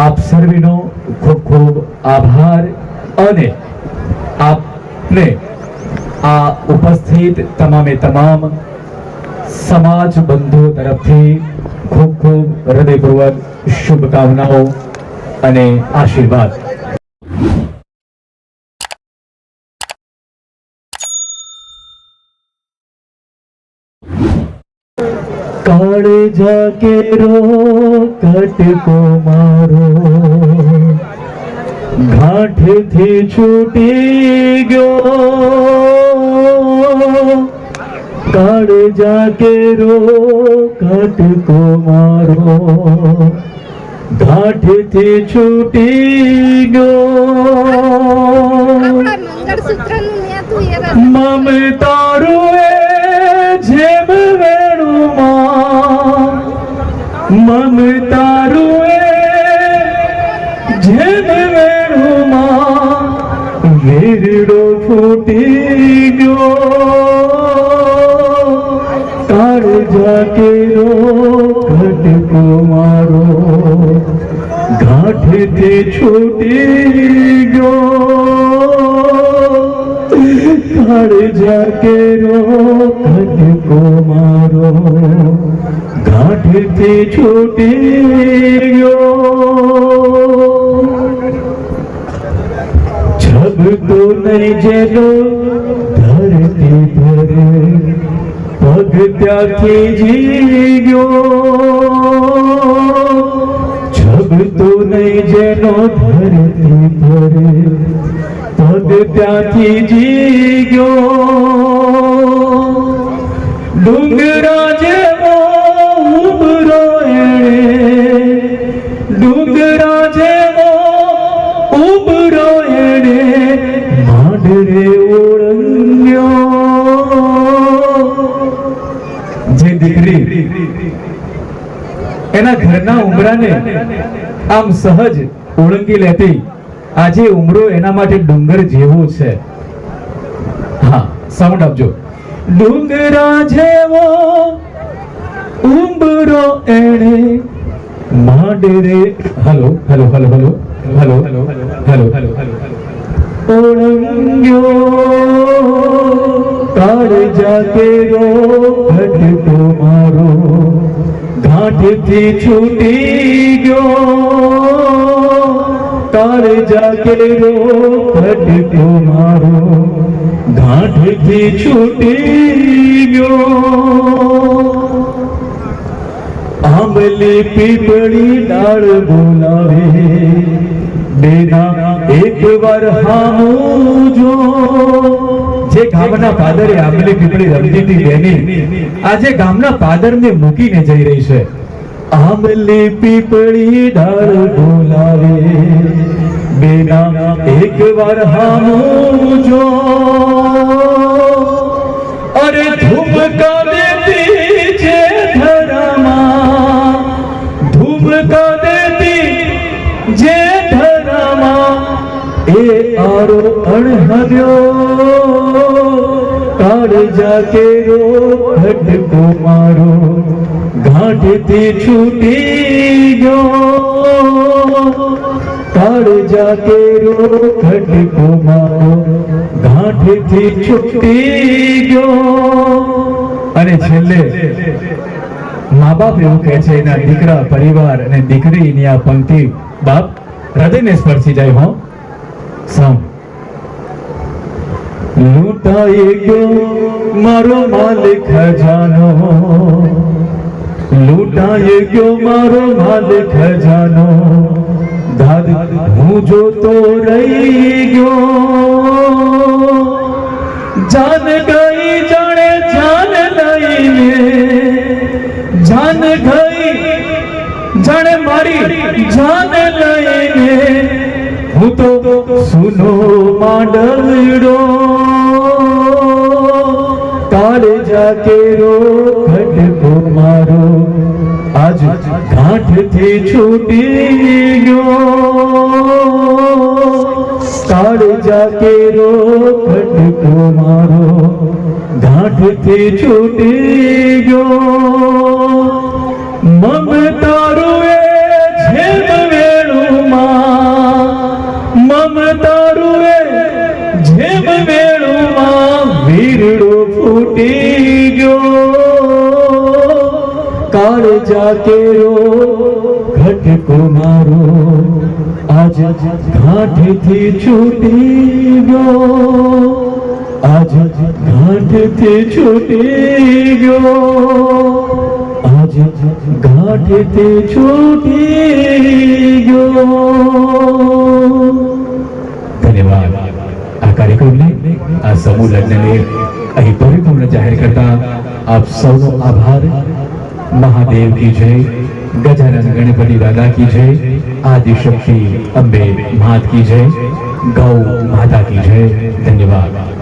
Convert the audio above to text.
આપ સર્વેનો ખૂબ ખૂબ આભાર અને આપને આ ઉપસ્થિત તમામે તમામ સમાજ બંધુ તરફથી ખૂબ ખૂબ હૃદયપૂર્વક શુભકામનાઓ અને આશીર્વાદ. કાળજા કેરો કટકો મારો ગાંઠથી છૂટી ગયો. કાળજા કેરો કટકો મારો ગાંઠથી છૂટી ગયો. મમતારું એ જેમ વેણુમાં, મમતારું એ જેમ વેણુમાં વેરડો ફૂટી ગયો. કાળજા કેરો કટકો મારો ગાંઠથી છૂટી ગયો. કાળજા કેરો કટકો મારો ગાંઠથી છૂટી ગયો. છબતો નહીં જેનો ધરતી ધરે પગ ત્યાંથી જી ગયો. છબતો નહીં જેનો ધરતી ધરે પગ ત્યાંથી જી ગયો. ડુંગરા જેવો ઉભરો એણે, ડુંગરા જેવો ઉભરો એણે માંડરે ઓળંગ્યો. જે દીકરી એના ઘરના ઉમરાને આમ સહજ ઓળંગી લેતી, આજે ઉમરો એના માટે ડુંગર જેવો છે. હા, સાઉન્ડ આપજો. ડુંગરા જેવો ઉમરો એણે માંડરે hello hello hello hello hello hello hello ઓળંગ્યો. કાળજા કેરો કટકો મારો ગાંઠથી છૂટી ગયો. કાળજા કેરો કટકો મારો ગાંઠથી છૂટી ગયો. આંબલી પીપળી ડાળ બોલાવે બેના એક વાર હામું જો. જે ગામના પાદરે આંબલી પીપળી રમતી હતી બેની આજે ગામના પાદરને મૂકીને જઈ રહી છે. આંબલી પીપળી ડાળ બોલાવે બેના એક વાર હામું જો. અરે ધૂમકા દેતી જે ધરામાં, ધૂમકા દેતી જે ધરામાં એ આરો અણહવ્યો. કાળજા કેરો કટકો મારો ગાંઠથી છૂટી ગયો. કાળજા કેરો કટકો મારો ગાંઠથી છૂટી ગયો. અને છેલ્લે મા બાપ એવું કહે છે, એના દીકરા પરિવાર અને દીકરીની આ પંક્તિ બાપ હૃદયને સ્પર્શી જાય. હો સામ. લૂંટાઈ ગયો મારો માલ ખજાનો, લૂંટાઈ ગયો મારો માલ ખજાનો, દાદ હું જોતો રહી ગયો. જાન ગઈ જાણે જાન લઈને, જાન ગઈ જાણે મારી જાન લઈને હું તો સુનો માંડવડો. કાળજા કેરો કટકો મારો આજ ગાંઠથી છૂટી ગયો. કાળજા કેરો કટકો મારો ગાંઠથી છૂટી ગયો. મમતારું એ જેમ વેણું કેરો ઘટકો મારો આજ ઘાટથી છૂટી ગયો, આજ ઘાટથી છૂટી ગયો, આજ ઘાટથી છૂટી ગયો. ધન્યવાદ. આ કાર્યક્રમને, આ સમૂહ લગ્નને અહીં પરિપૂર્ણ જાહેર કરતા આપ સૌનો આભાર. મહાદેવ કી જય, ગજાનન ગણપતિ દાદા કી જય, આદિશક્તિ અંબે માત કી જય, ગૌ માતા કી જય. ધન્યવાદ.